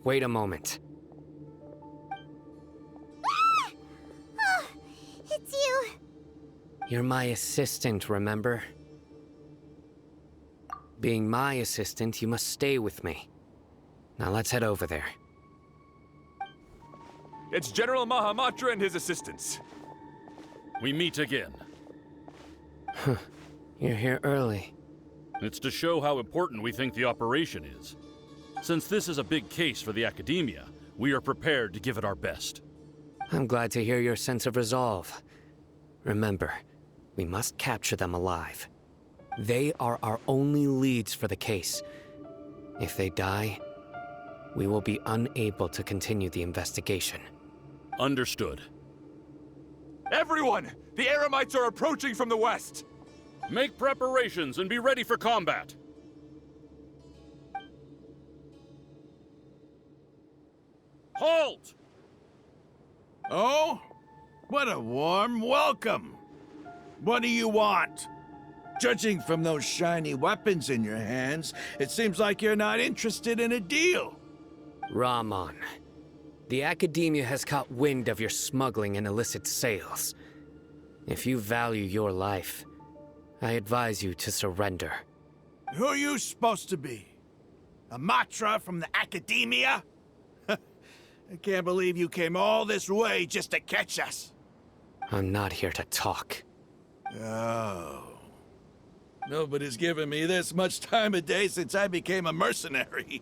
wait a moment. Ah! Oh, it's you. You're my assistant, remember? Being my assistant, you must stay with me. Now let's head over there. It's General Mahamatra and his assistants. We meet again. You're here early. It's to show how important we think the operation is. Since this is a big case for the Academia, we are prepared to give it our best. I'm glad to hear your sense of resolve. Remember, we must capture them alive. They are our only leads for the case. If they die, we will be unable to continue the investigation. Understood. Everyone! The Eremites are approaching from the west! Make preparations and be ready for combat. Halt! Oh? What a warm welcome! What do you want? Judging from those shiny weapons in your hands, it seems like you're not interested in a deal. Rahman, the Academia has caught wind of your smuggling and illicit sales. If you value your life, I advise you to surrender. Who are you supposed to be? A Matra from the Academia? I can't believe you came all this way just to catch us. I'm not here to talk. Oh. Nobody's given me this much time of day since I became a mercenary.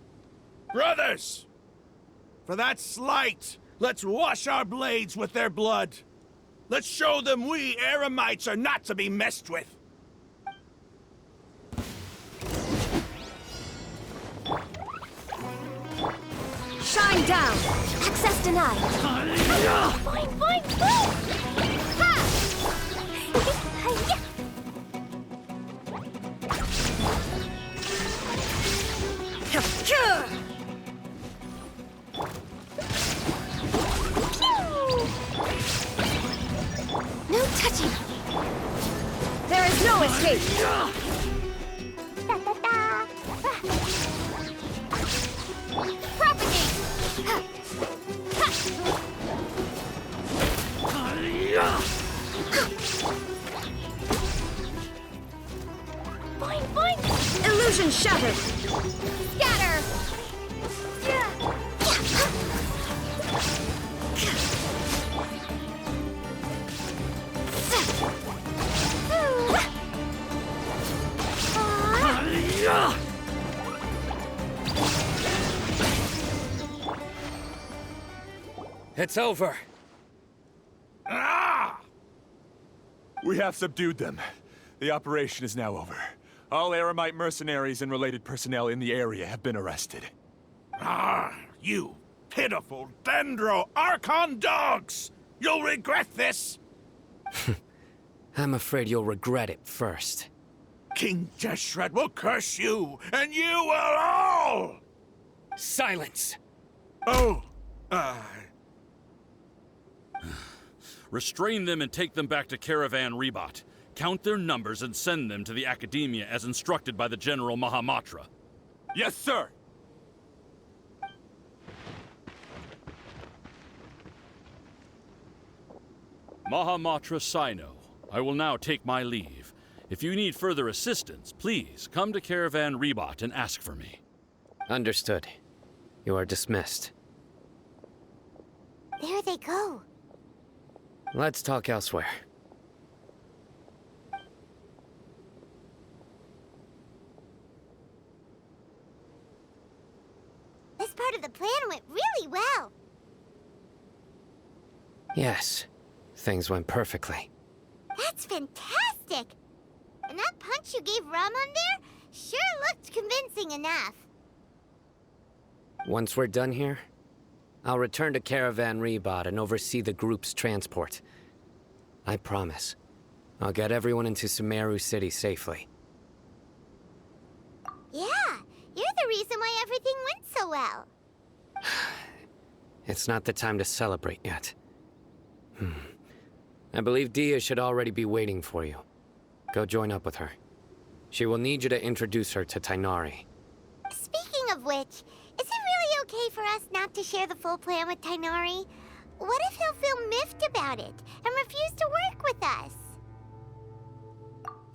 Brothers! For that slight, let's wash our blades with their blood. Let's show them we Eremites are not to be messed with. Shine down! Access denied! Boing, boing, boing! Ha! Hi-ya! No touching! There is no escape! Da-da-da! Propagate! Ha! Ha! Boing, boing! Illusion shattered! Scatter! Yeah! It's over. Ah! We have subdued them. The operation is now over. All Eremite mercenaries and related personnel in the area have been arrested. Ah, you pitiful Dendro-Archon dogs! You'll regret this! I'm afraid you'll regret it first. King Deshret will curse you, and you will all! Silence! Oh, Restrain them and take them back to Caravan Rebot. Count their numbers and send them to the Academia as instructed by the General Mahamatra. Yes, sir! Mahamatra Sino, I will now take my leave. If you need further assistance, please come to Caravan Rebot and ask for me. Understood. You are dismissed. There they go. Let's talk elsewhere. This part of the plan went really well. Yes, things went perfectly. That's fantastic! And that punch you gave Rahman there sure looked convincing enough. Once we're done here, I'll return to Caravan Rebot and oversee the group's transport. I promise. I'll get everyone into Sumeru City safely. Yeah, you're the reason why everything went so well. It's not the time to celebrate yet. I believe Dia should already be waiting for you. Go join up with her. She will need you to introduce her to Tainari. Speaking of which, is it really okay for us not to share the full plan with Tainari? What if he'll feel miffed about it and refuse to work with us?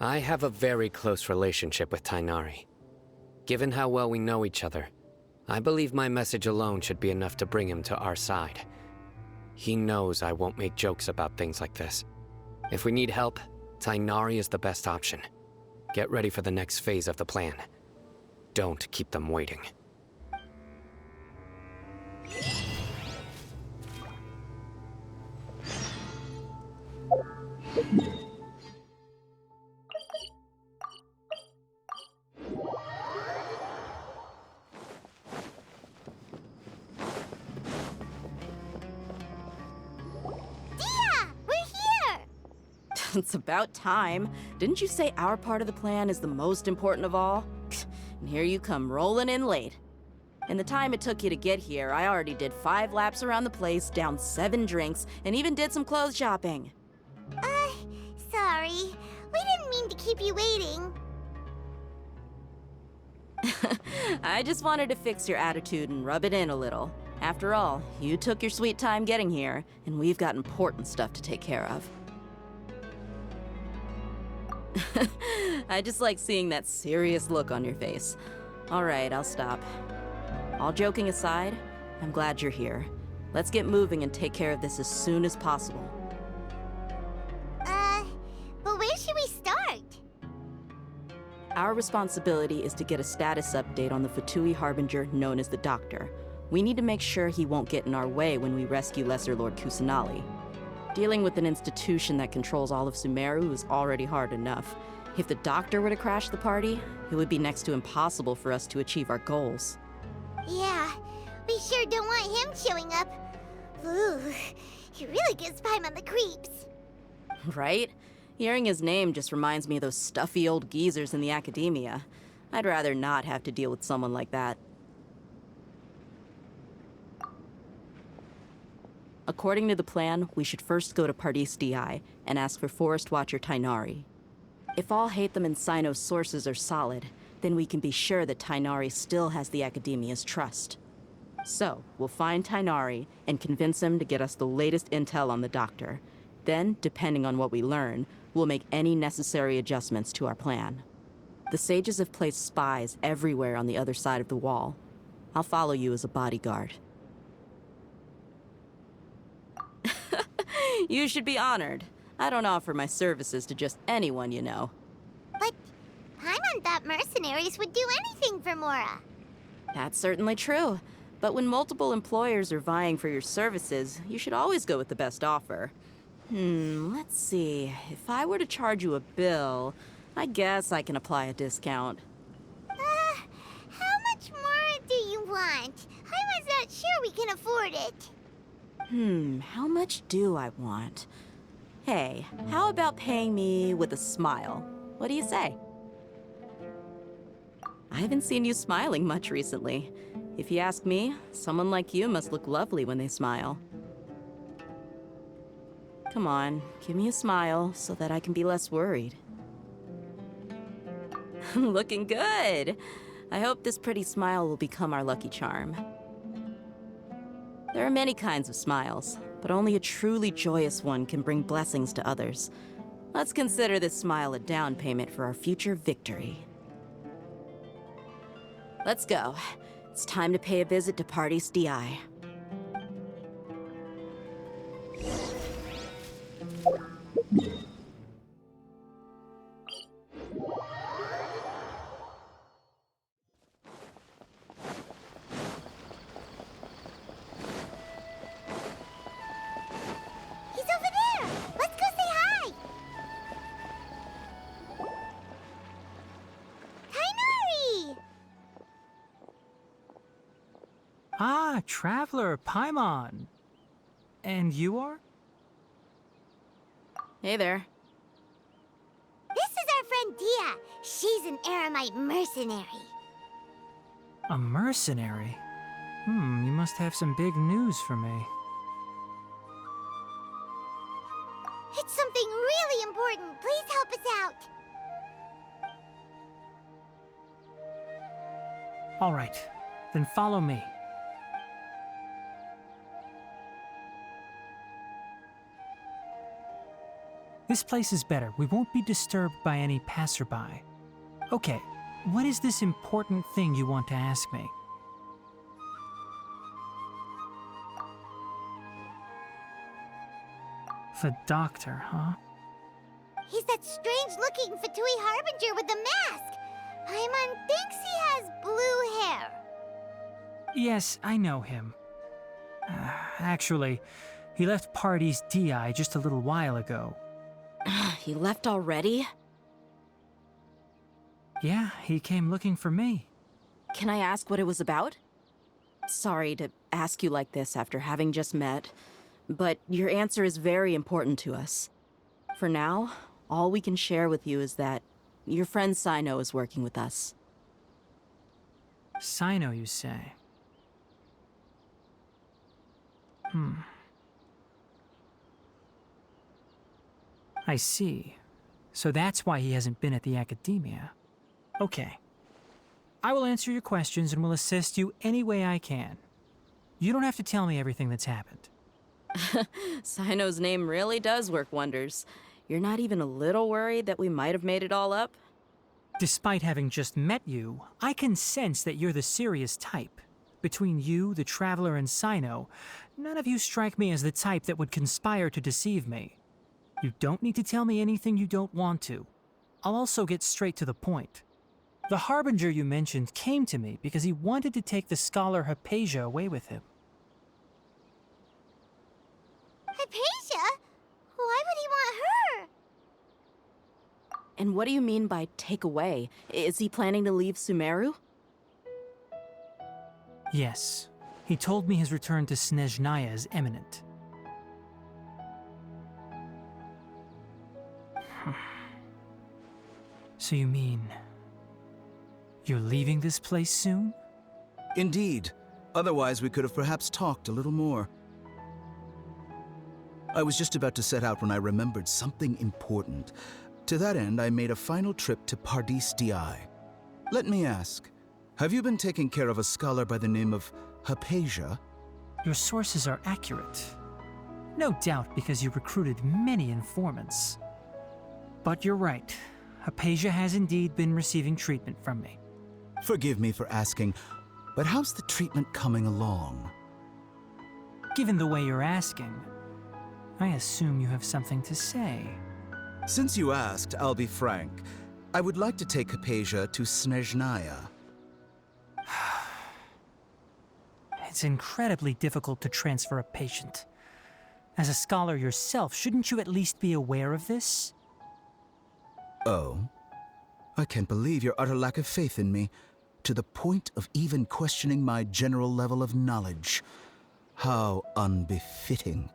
I have a very close relationship with Tainari. Given how well we know each other, I believe my message alone should be enough to bring him to our side. He knows I won't make jokes about things like this. If we need help, Tainari is the best option. Get ready for the next phase of the plan. Don't keep them waiting. It's about time. Didn't you say our part of the plan is the most important of all? And here you come rolling in late. In the time it took you to get here, I already did 5 laps around the place, downed 7 drinks, and even did some clothes shopping. Sorry. We didn't mean to keep you waiting. I just wanted to fix your attitude and rub it in a little. After all, you took your sweet time getting here, and we've got important stuff to take care of. I just like seeing that serious look on your face. All right, I'll stop. All joking aside, I'm glad you're here. Let's get moving and take care of this as soon as possible. But where should we start? Our responsibility is to get a status update on the Fatui Harbinger known as the Doctor. We need to make sure he won't get in our way when we rescue Lesser Lord Kusanali. Dealing with an institution that controls all of Sumeru is already hard enough. If the Doctor were to crash the party, it would be next to impossible for us to achieve our goals. Yeah, we sure don't want him showing up. Ooh, he really gives Paimon the creeps. Right? Hearing his name just reminds me of those stuffy old geezers in the academia. I'd rather not have to deal with someone like that. According to the plan, we should first go to Pardis DI and ask for Forest Watcher Tainari. If all Hatham and Sino's sources are solid, then we can be sure that Tainari still has the Academia's trust. So, we'll find Tainari and convince him to get us the latest intel on the Doctor. Then, depending on what we learn, we'll make any necessary adjustments to our plan. The sages have placed spies everywhere on the other side of the wall. I'll follow you as a bodyguard. You should be honored. I don't offer my services to just anyone you know. But Paimon thought mercenaries would do anything for Mora. That's certainly true. But when multiple employers are vying for your services, you should always go with the best offer. Let's see. If I were to charge you a bill, I guess I can apply a discount. How much more do you want? Paimon's not sure we can afford it. How much do I want? Hey, how about paying me with a smile? What do you say? I haven't seen you smiling much recently. If you ask me, someone like you must look lovely when they smile. Come on, give me a smile so that I can be less worried. Looking good! I hope this pretty smile will become our lucky charm. There are many kinds of smiles, but only a truly joyous one can bring blessings to others. Let's consider this smile a down payment for our future victory. Let's go. It's time to pay a visit to Pardis DI. Ah, Traveler, Paimon. And you are? Hey there. This is our friend Dia. She's an Aramite mercenary. A mercenary? You must have some big news for me. It's something really important. Please help us out. All right, then follow me. This place is better. We won't be disturbed by any passerby. Okay, what is this important thing you want to ask me? The doctor, huh? He's that strange-looking Fatui Harbinger with the mask. Paimon thinks he has blue hair. Yes, I know him. Actually, he left Party's DI just a little while ago. He left already? Yeah, he came looking for me. Can I ask what it was about? Sorry to ask you like this after having just met, but your answer is very important to us. For now, all we can share with you is that your friend Sino is working with us. Sino, you say? I see. So that's why he hasn't been at the academia. Okay. I will answer your questions and will assist you any way I can. You don't have to tell me everything that's happened. Sino's name really does work wonders. You're not even a little worried that we might have made it all up? Despite having just met you, I can sense that you're the serious type. Between you, the Traveler, and Sino, none of you strike me as the type that would conspire to deceive me. You don't need to tell me anything you don't want to. I'll also get straight to the point. The Harbinger you mentioned came to me because he wanted to take the scholar Hypatia away with him. Hypatia? Why would he want her? And what do you mean by take away? Is he planning to leave Sumeru? Yes. He told me his return to Snezhnaya is imminent. So you mean... you're leaving this place soon? Indeed. Otherwise, we could have perhaps talked a little more. I was just about to set out when I remembered something important. To that end, I made a final trip to Pardis DI. Let me ask, have you been taking care of a scholar by the name of Hypatia? Your sources are accurate. No doubt because you recruited many informants. But you're right. Hypatia has indeed been receiving treatment from me. Forgive me for asking, but how's the treatment coming along? Given the way you're asking, I assume you have something to say. Since you asked, I'll be frank. I would like to take Hypatia to Snezhnaya. It's incredibly difficult to transfer a patient. As a scholar yourself, shouldn't you at least be aware of this? Oh? I can't believe your utter lack of faith in me, to the point of even questioning my general level of knowledge. How unbefitting.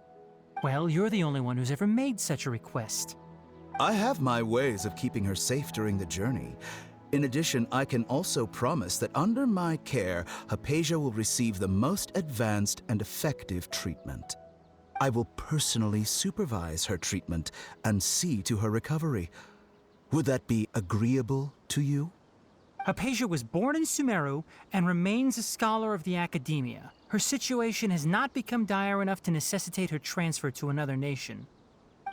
Well, you're the only one who's ever made such a request. I have my ways of keeping her safe during the journey. In addition, I can also promise that under my care, Hypatia will receive the most advanced and effective treatment. I will personally supervise her treatment and see to her recovery. Would that be agreeable to you? Hypatia was born in Sumeru and remains a scholar of the academia. Her situation has not become dire enough to necessitate her transfer to another nation.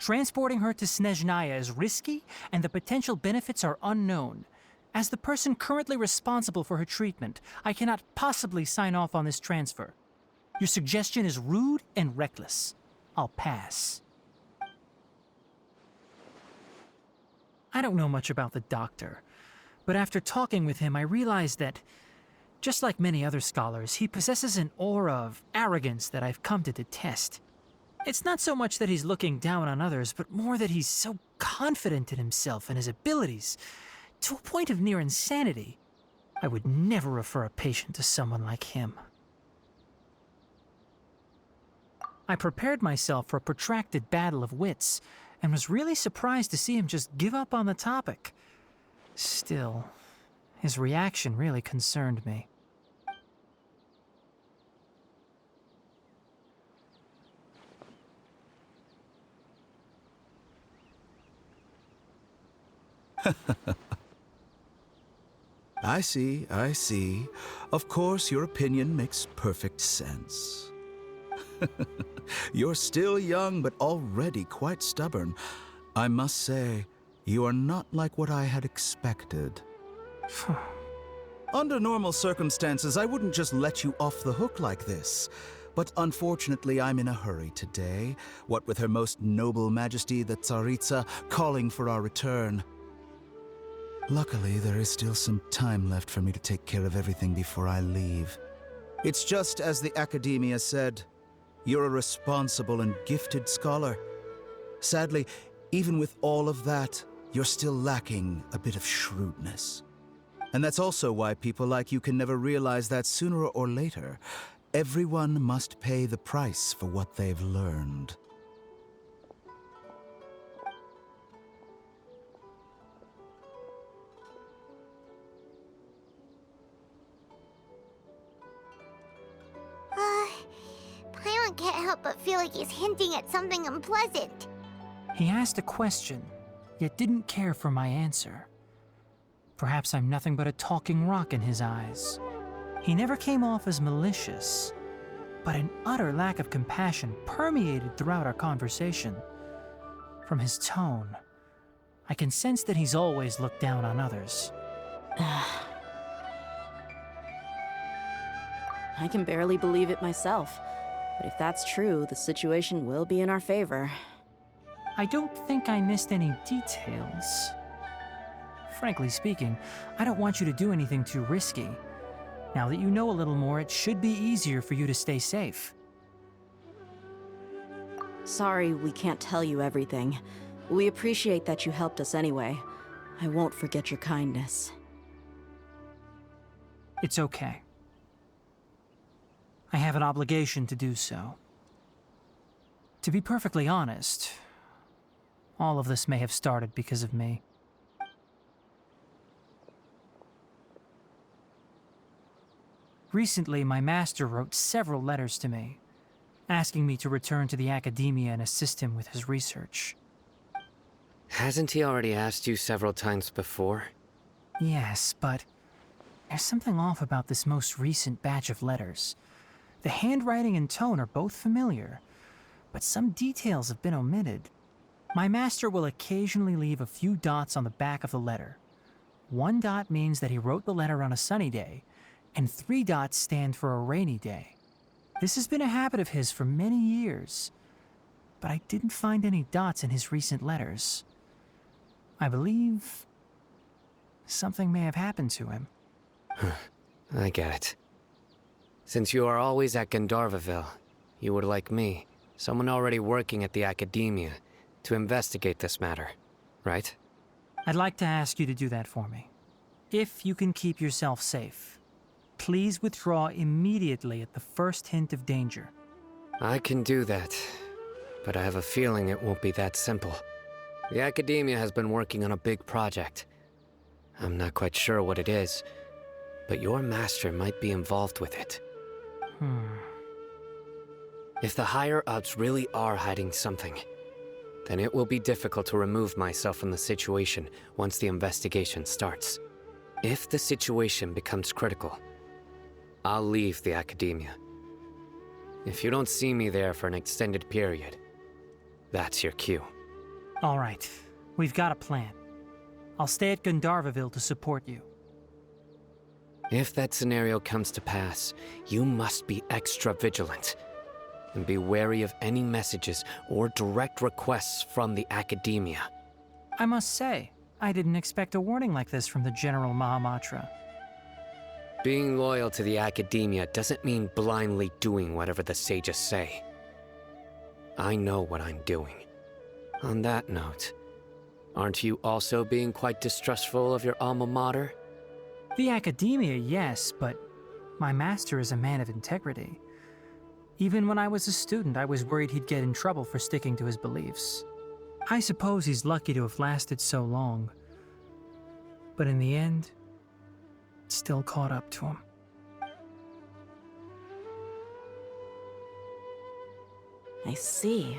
Transporting her to Snezhnaya is risky, and the potential benefits are unknown. As the person currently responsible for her treatment, I cannot possibly sign off on this transfer. Your suggestion is rude and reckless. I'll pass. I don't know much about the doctor, but after talking with him, I realized that, just like many other scholars, he possesses an aura of arrogance that I've come to detest. It's not so much that he's looking down on others, but more that he's so confident in himself and his abilities, to a point of near insanity. I would never refer a patient to someone like him. I prepared myself for a protracted battle of wits, and was really surprised to see him just give up on the topic. Still, his reaction really concerned me. I see, I see. Of course, your opinion makes perfect sense. You're still young, but already quite stubborn. I must say, you are not like what I had expected. Under normal circumstances, I wouldn't just let you off the hook like this. But unfortunately, I'm in a hurry today, what with Her Most Noble Majesty the Tsaritsa calling for our return. Luckily, there is still some time left for me to take care of everything before I leave. It's just as the Academia said, you're a responsible and gifted scholar. Sadly, even with all of that, you're still lacking a bit of shrewdness. And that's also why people like you can never realize that sooner or later, everyone must pay the price for what they've learned. Paimon can't help but feel like he's hinting at something unpleasant. He asked a question, yet didn't care for my answer. Perhaps I'm nothing but a talking rock in his eyes. He never came off as malicious, but an utter lack of compassion permeated throughout our conversation. From his tone, I can sense that he's always looked down on others. I can barely believe it myself. But if that's true, the situation will be in our favor. I don't think I missed any details. Frankly speaking, I don't want you to do anything too risky. Now that you know a little more, it should be easier for you to stay safe. Sorry we can't tell you everything. We appreciate that you helped us anyway. I won't forget your kindness. It's okay. I have an obligation to do so. To be perfectly honest, all of this may have started because of me. Recently, my master wrote several letters to me, asking me to return to the Academia and assist him with his research. Hasn't he already asked you several times before? Yes, but there's something off about this most recent batch of letters. The handwriting and tone are both familiar, but some details have been omitted. My master will occasionally leave a few dots on the back of the letter. 1 dot means that he wrote the letter on a sunny day, and 3 dots stand for a rainy day. This has been a habit of his for many years, but I didn't find any dots in his recent letters. I believe something may have happened to him. I get it. Since you are always at Gandharvaville, you would like me, someone already working at the Academia, to investigate this matter, right? I'd like to ask you to do that for me. If you can keep yourself safe, please withdraw immediately at the first hint of danger. I can do that, but I have a feeling it won't be that simple. The Academia has been working on a big project. I'm not quite sure what it is, but your master might be involved with it. If the higher-ups really are hiding something, then it will be difficult to remove myself from the situation once the investigation starts. If the situation becomes critical, I'll leave the Academia. If you don't see me there for an extended period, that's your cue. All right, we've got a plan. I'll stay at Gandharvaville to support you. If that scenario comes to pass, you must be extra vigilant. And be wary of any messages or direct requests from the Academia. I must say, I didn't expect a warning like this from the General Mahamatra. Being loyal to the Academia doesn't mean blindly doing whatever the sages say. I know what I'm doing. On that note, aren't you also being quite distrustful of your alma mater? The Academia, yes, but my master is a man of integrity. Even when I was a student, I was worried he'd get in trouble for sticking to his beliefs. I suppose he's lucky to have lasted so long. But in the end, it still caught up to him. I see.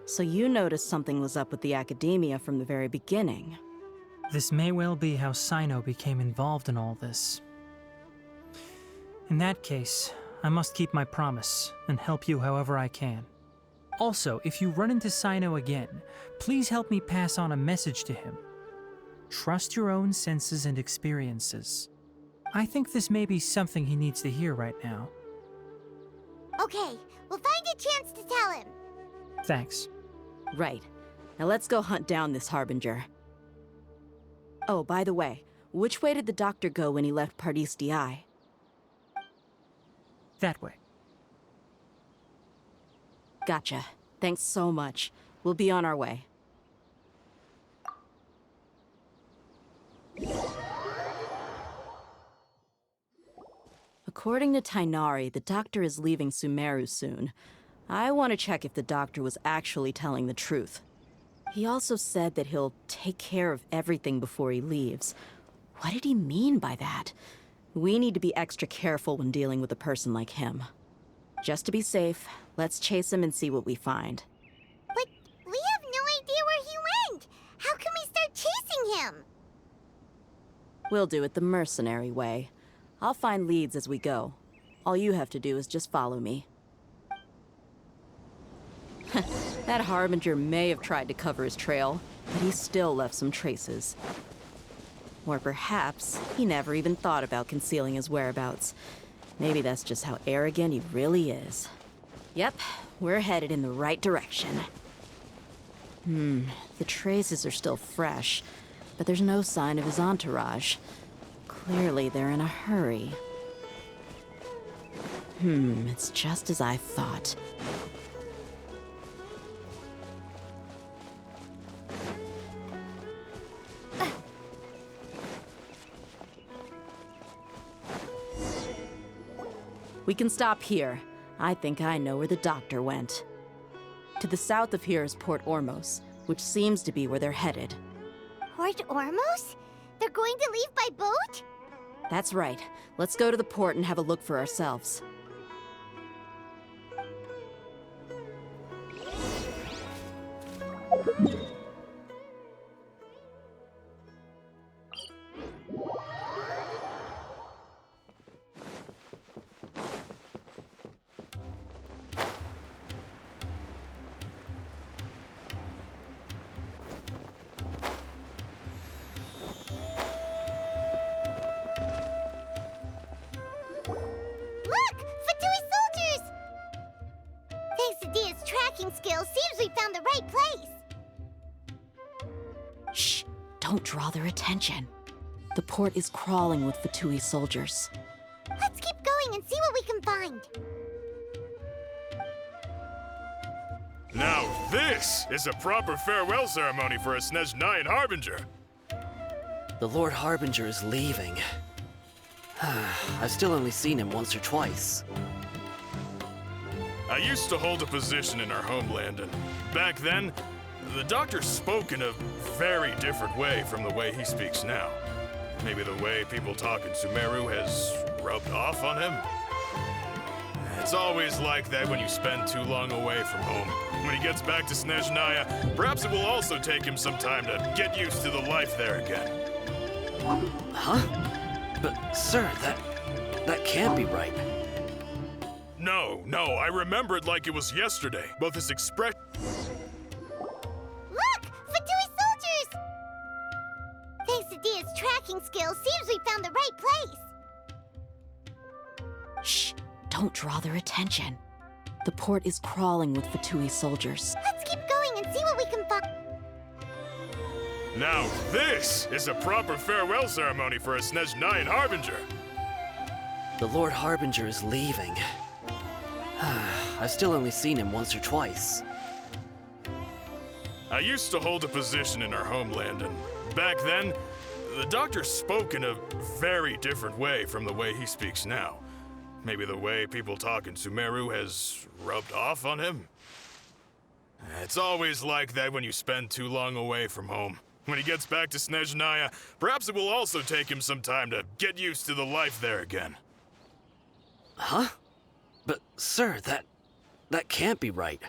So you noticed something was up with the Academia from the very beginning. This may well be how Sino became involved in all this. In that case, I must keep my promise and help you however I can. Also, if you run into Sino again, please help me pass on a message to him. Trust your own senses and experiences. I think this may be something he needs to hear right now. Okay, we'll find a chance to tell him. Thanks. Right. Now let's go hunt down this Harbinger. Oh, by the way, which way did the doctor go when he left Pardis DI? That way. Gotcha. Thanks so much. We'll be on our way. According to Tighnari, the doctor is leaving Sumeru soon. I want to check if the doctor was actually telling the truth. He also said that he'll take care of everything before he leaves. What did he mean by that? We need to be extra careful when dealing with a person like him. Just to be safe, let's chase him and see what we find. But we have no idea where he went! How can we start chasing him? We'll do it the mercenary way. I'll find leads as we go. All you have to do is just follow me. That Harbinger may have tried to cover his trail, but he still left some traces. Or perhaps he never even thought about concealing his whereabouts. Maybe that's just how arrogant he really is. Yep, we're headed in the right direction. The traces are still fresh, but there's no sign of his entourage. Clearly they're in a hurry. It's just as I thought. We can stop here. I think I know where the doctor went. To the south of here is Port Ormos, which seems to be where they're headed. Port Ormos? They're going to leave by boat? That's right. Let's go to the port and have a look for ourselves. Look! Fatui soldiers! Thanks to Dia's tracking skills, seems we found the right place. Shh! Don't draw their attention. The port is crawling with Fatui soldiers. Let's keep going and see what we can find. Now this is a proper farewell ceremony for a Snezhnayan Harbinger. The Lord Harbinger is leaving. I've still only seen him once or twice. I used to hold a position in our homeland, and back then, the doctor spoke in a very different way from the way he speaks now. Maybe the way people talk in Sumeru has rubbed off on him? It's always like that when you spend too long away from home. When he gets back to Snezhnaya, perhaps it will also take him some time to get used to the life there again. Huh? But, sir, that can't be right. No, I remember it like it was yesterday. Both his expression... Look! Fatui soldiers! Thanks to Dia's tracking skills, seems we found the right place. Shh! Don't draw their attention. The port is crawling with Fatui soldiers. Let's keep going and see what we can find. Now this is a proper farewell ceremony for a Snezhnayan Harbinger. The Lord Harbinger is leaving. I've still only seen him once or twice. I used to hold a position in our homeland, and back then, the doctor spoke in a very different way from the way he speaks now. Maybe the way people talk in Sumeru has rubbed off on him? It's always like that when you spend too long away from home. When he gets back to Snezhnaya, perhaps it will also take him some time to get used to the life there again. Huh? But, sir, that can't be right.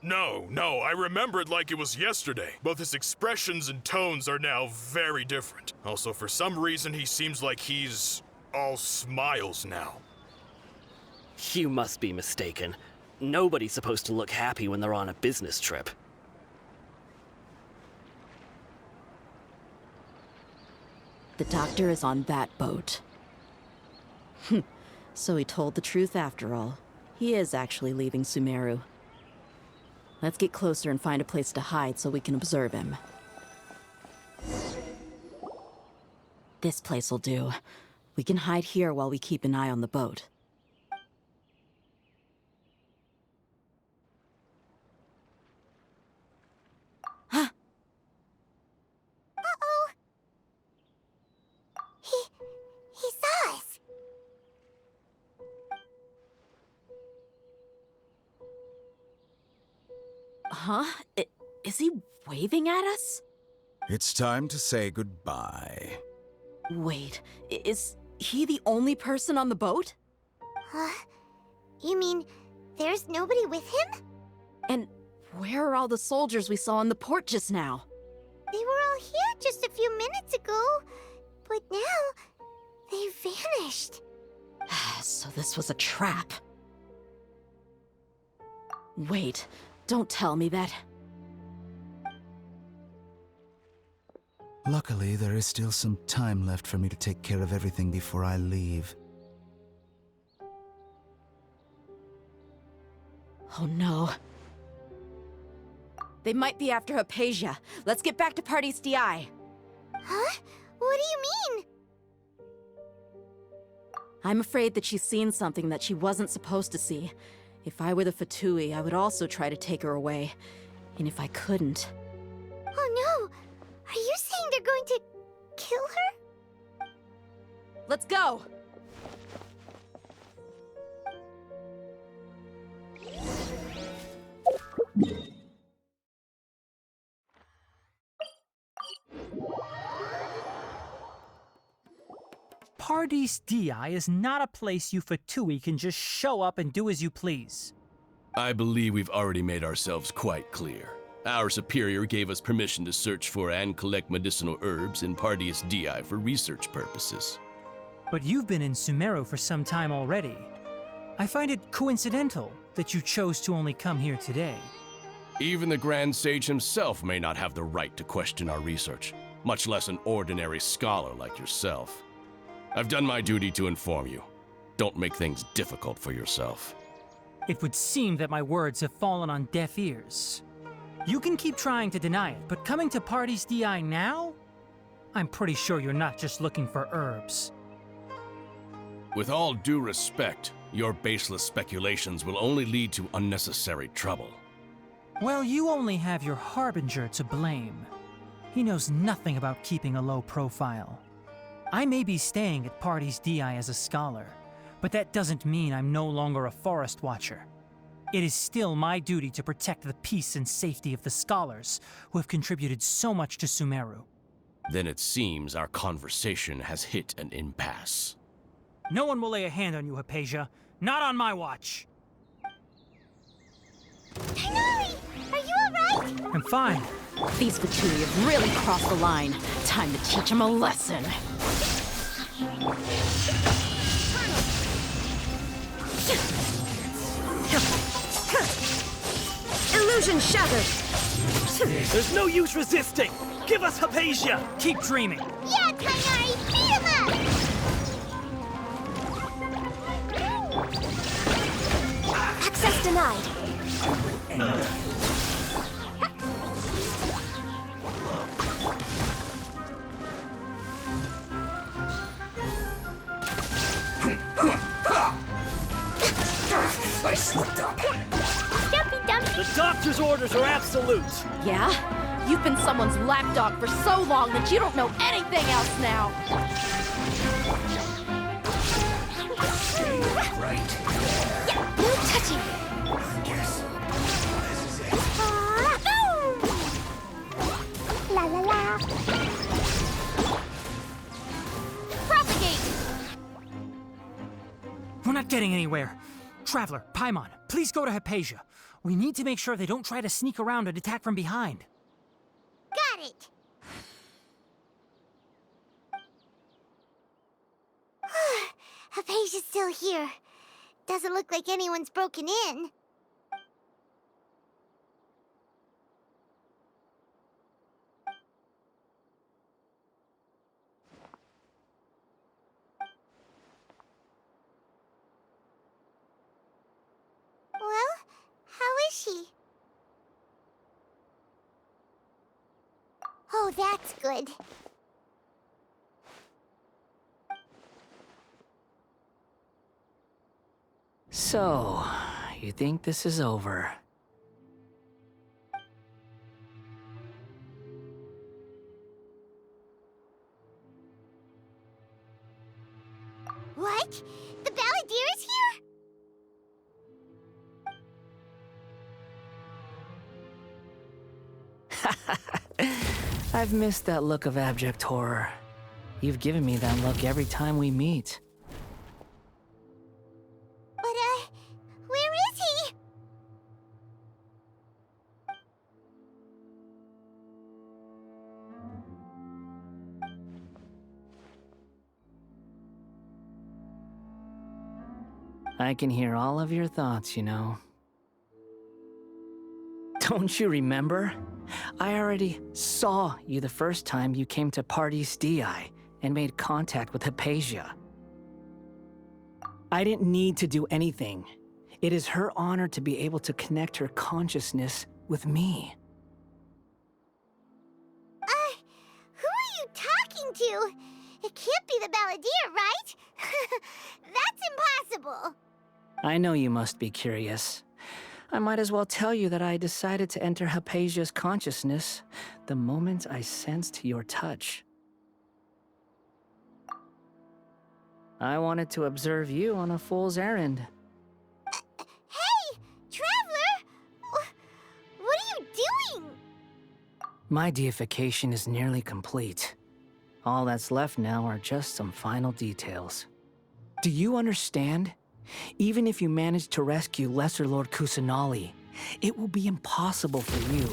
No, I remember it like it was yesterday. Both his expressions and tones are now very different. Also, for some reason, he seems like he's all smiles now. You must be mistaken. Nobody's supposed to look happy when they're on a business trip. The doctor is on that boat. So he told the truth after all. He is actually leaving Sumeru. Let's get closer and find a place to hide so we can observe him. This place will do. We can hide here while we keep an eye on the boat. Huh? Uh-oh. He saw us. Huh? Is he waving at us? It's time to say goodbye. Wait, is he the only person on the boat? Huh? You mean there's nobody with him? And where are all the soldiers we saw in the port just now? They were all here just a few minutes ago, but now they vanished. So this was a trap. Wait, don't tell me that. Luckily, there is still some time left for me to take care of everything before I leave. Oh no. They might be after Hypatia. Let's get back to Party's DI. Huh? What do you mean? I'm afraid that she's seen something that she wasn't supposed to see. If I were the Fatui, I would also try to take her away. And if I couldn't... Oh no! Are you saying they're going to kill her? Let's go! Party's DI is not a place you Fatui can just show up and do as you please. I believe we've already made ourselves quite clear. Our superior gave us permission to search for and collect medicinal herbs in Party's DI for research purposes. But you've been in Sumeru for some time already. I find it coincidental that you chose to only come here today. Even the Grand Sage himself may not have the right to question our research, much less an ordinary scholar like yourself. I've done my duty to inform you. Don't make things difficult for yourself. It would seem that my words have fallen on deaf ears. You can keep trying to deny it, but coming to Party's DI now? I'm pretty sure you're not just looking for herbs. With all due respect, your baseless speculations will only lead to unnecessary trouble. Well, you only have your Harbinger to blame. He knows nothing about keeping a low profile. I may be staying at Party's DI as a scholar, but that doesn't mean I'm no longer a forest watcher. It is still my duty to protect the peace and safety of the scholars who have contributed so much to Sumeru. Then it seems our conversation has hit an impasse. No one will lay a hand on you, Hypatia. Not on my watch. Tighnari! Are you alright? I'm fine. These Fatui have really crossed the line. Time to teach them a lesson. Illusion shattered! There's no use resisting! Give us Hypatia! Keep dreaming. Yeah, Tighnari! Beat him up! Access denied. I slipped up. Dumpy dumpy. The doctor's orders are absolute! Yeah? You've been someone's lapdog for so long that you don't know anything else now! Stay right. Yeah, no touching. La la la. Propagate! We're not getting anywhere. Traveler, Paimon, please go to Hypatia. We need to make sure they don't try to sneak around and attack from behind. Got it. Hypatia's still here. Doesn't look like anyone's broken in. Oh, that's good. So, you think this is over? What? The Balladeer is here? I've missed that look of abject horror. You've given me that look every time we meet. But, where is he? I can hear all of your thoughts, you know. Don't you remember? I already saw you the first time you came to Parties DI and made contact with Hypatia. I didn't need to do anything. It is her honor to be able to connect her consciousness with me. Who are you talking to? It can't be the Balladeer, right? That's impossible. I know you must be curious. I might as well tell you that I decided to enter Hypatia's consciousness the moment I sensed your touch. I wanted to observe you on a fool's errand. Hey, Traveler! What are you doing? My deification is nearly complete. All that's left now are just some final details. Do you understand? Even if you manage to rescue Lesser Lord Kusanali, it will be impossible for you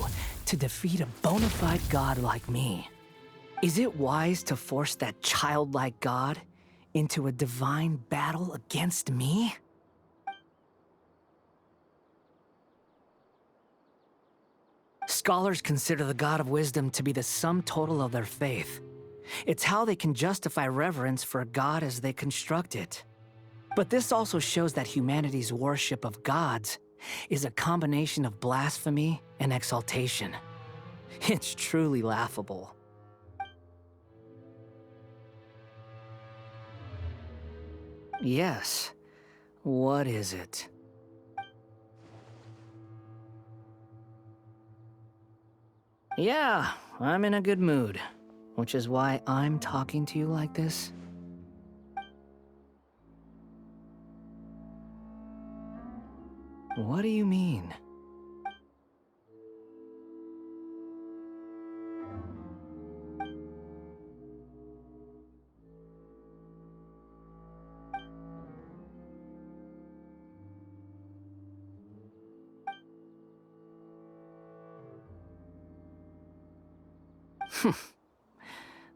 to defeat a bona fide god like me. Is it wise to force that childlike god into a divine battle against me? Scholars consider the God of Wisdom to be the sum total of their faith. It's how they can justify reverence for a god as they construct it. But this also shows that humanity's worship of gods is a combination of blasphemy and exaltation. It's truly laughable. Yes. What is it? Yeah, I'm in a good mood, which is why I'm talking to you like this. What do you mean?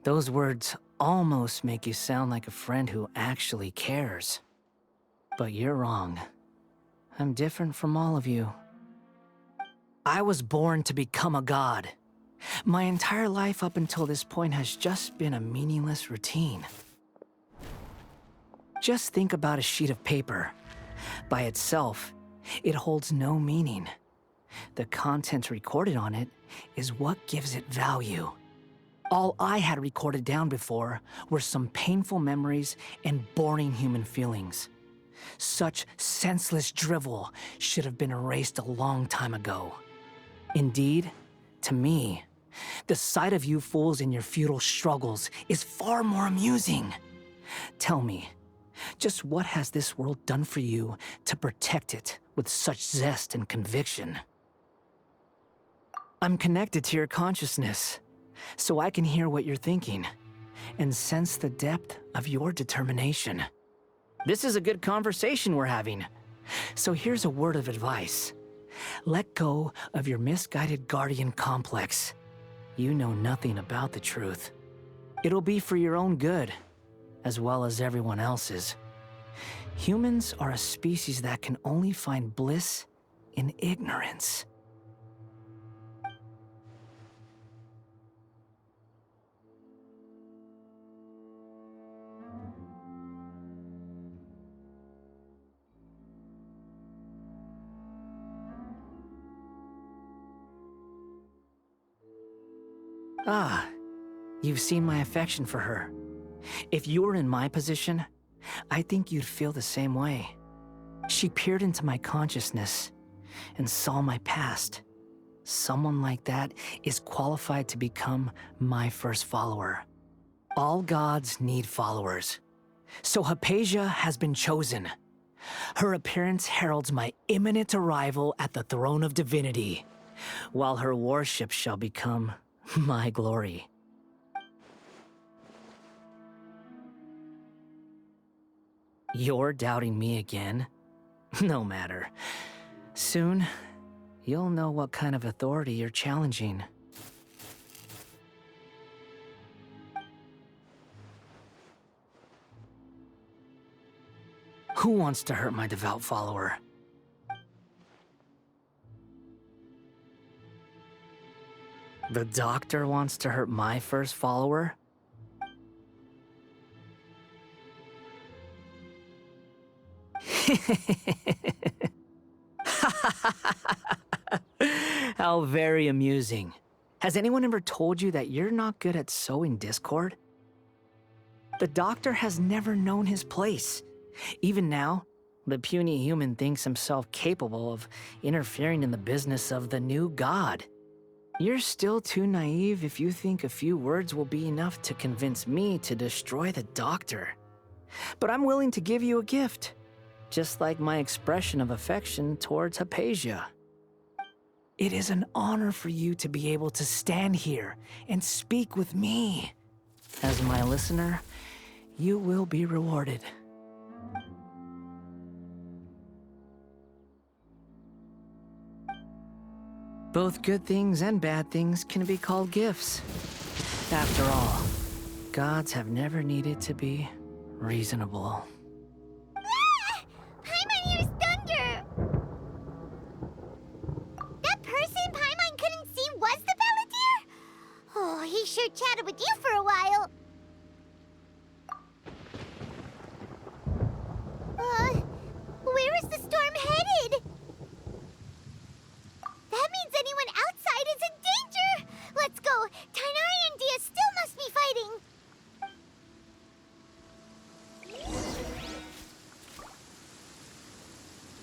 Those words almost make you sound like a friend who actually cares. But you're wrong. I'm different from all of you. I was born to become a god. My entire life up until this point has just been a meaningless routine. Just think about a sheet of paper. By itself, it holds no meaning. The content recorded on it is what gives it value. All I had recorded down before were some painful memories and boring human feelings. Such senseless drivel should have been erased a long time ago. Indeed, to me, the sight of you fools in your futile struggles is far more amusing. Tell me, just what has this world done for you to protect it with such zest and conviction? I'm connected to your consciousness, so I can hear what you're thinking and sense the depth of your determination. This is a good conversation we're having. So here's a word of advice. Let go of your misguided guardian complex. You know nothing about the truth. It'll be for your own good, as well as everyone else's. Humans are a species that can only find bliss in ignorance. Ah, you've seen my affection for her. If you were in my position, I think you'd feel the same way. She peered into my consciousness and saw my past. Someone like that is qualified to become my first follower. All gods need followers. So Hypatia has been chosen. Her appearance heralds my imminent arrival at the throne of divinity, while her worship shall become my glory. You're doubting me again? No matter. Soon, you'll know what kind of authority you're challenging. Who wants to hurt my devout follower? The doctor wants to hurt my first follower? How very amusing. Has anyone ever told you that you're not good at sowing discord? The doctor has never known his place. Even now, the puny human thinks himself capable of interfering in the business of the new god. You're still too naive if you think a few words will be enough to convince me to destroy the doctor. But I'm willing to give you a gift, just like my expression of affection towards Hypatia. It is an honor for you to be able to stand here and speak with me. As my listener, you will be rewarded. Both good things and bad things can be called gifts. After all, gods have never needed to be reasonable. Ah! Paimon used thunder! That person Paimon couldn't see was the Balladeer? Oh, he sure chatted with you